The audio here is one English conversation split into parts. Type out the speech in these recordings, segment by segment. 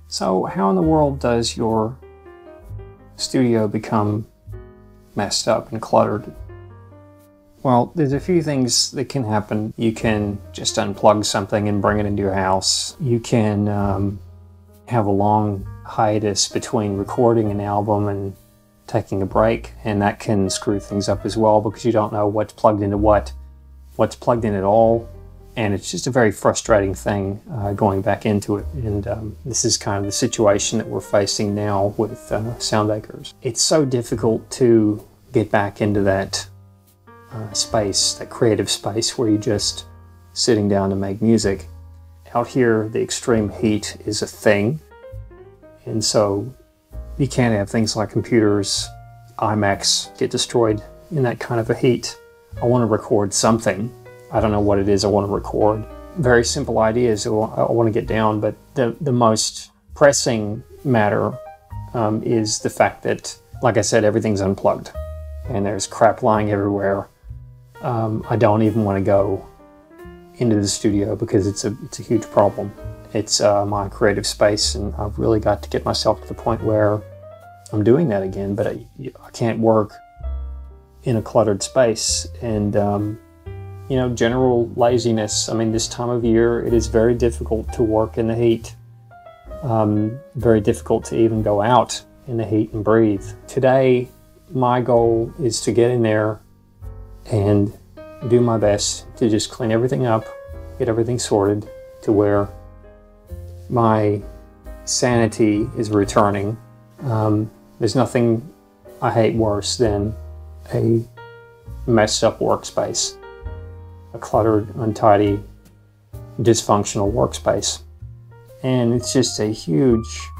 So how in the world does your studio become messed up and cluttered? Well, there's a few things that can happen. You can just unplug something and bring it into your house. You can have a long hiatus between recording an album and taking a break, and that can screw things up as well because you don't know what's plugged into what's plugged in at all. And it's just a very frustrating thing going back into it. And this is kind of the situation that we're facing now with Soundacres. It's so difficult to get back into that space, that creative space where you're just sitting down to make music. Out here, the extreme heat is a thing. And so you can't have things like computers, iMacs get destroyed in that kind of a heat. I want to record something. I don't know what it is I want to record. Very simple ideas I want to get down, but the most pressing matter is the fact that, like I said, everything's unplugged and there's crap lying everywhere. I don't even want to go into the studio because it's a huge problem. It's my creative space, and I've really got to get myself to the point where I'm doing that again, but I can't work in a cluttered space. And you know, general laziness. I mean, this time of year, it is very difficult to work in the heat. Very difficult to even go out in the heat and breathe. Today, my goal is to get in there and do my best to just clean everything up, get everything sorted to where my sanity is returning. There's nothing I hate worse than a messed up workspace. A cluttered, untidy, dysfunctional workspace. And it's just a huge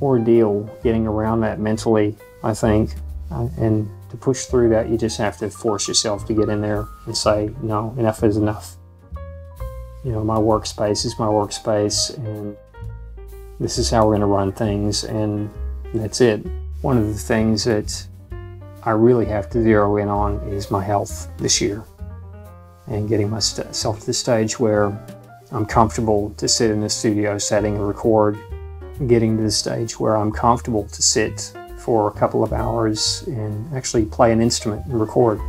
ordeal getting around that mentally, I think. And to push through that, you just have to force yourself to get in there and say, no, enough is enough. You know, my workspace is my workspace, and this is how we're going to run things, and that's it. One of the things that I really have to zero in on is my health this year. And getting myself to the stage where I'm comfortable to sit in the studio setting and record. Getting to the stage where I'm comfortable to sit for a couple of hours and actually play an instrument and record.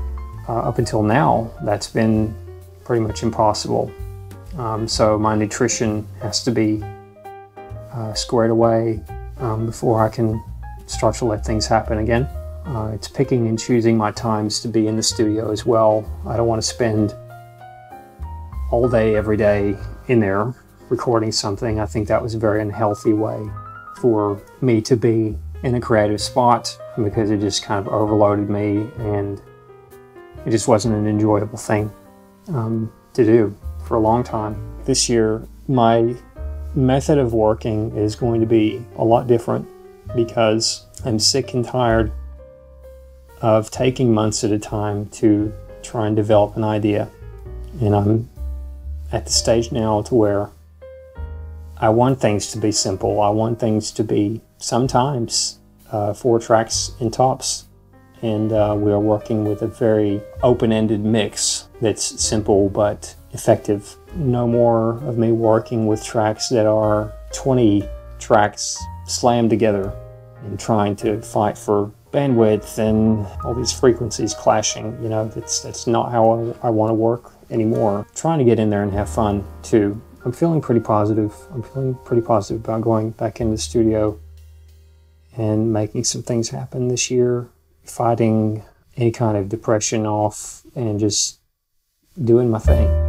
Up until now, that's been pretty much impossible. So my nutrition has to be squared away before I can start to let things happen again. It's picking and choosing my times to be in the studio as well. I don't want to spend all day, every day in there recording something. I think that was a very unhealthy way for me to be in a creative spot because it just kind of overloaded me, and it just wasn't an enjoyable thing to do for a long time. This year, my method of working is going to be a lot different because I'm sick and tired of taking months at a time to try and develop an idea. And I'm at the stage now to where I want things to be simple. I want things to be sometimes 4 tracks and tops. And we are working with a very open-ended mix that's simple but effective. No more of me working with tracks that are 20 tracks slammed together and trying to fight for bandwidth and all these frequencies clashing. You know, that's not how I want to work anymore. I'm trying to get in there and have fun too. I'm feeling pretty positive. I'm feeling pretty positive about going back in the studio and making some things happen this year, fighting any kind of depression off and just doing my thing.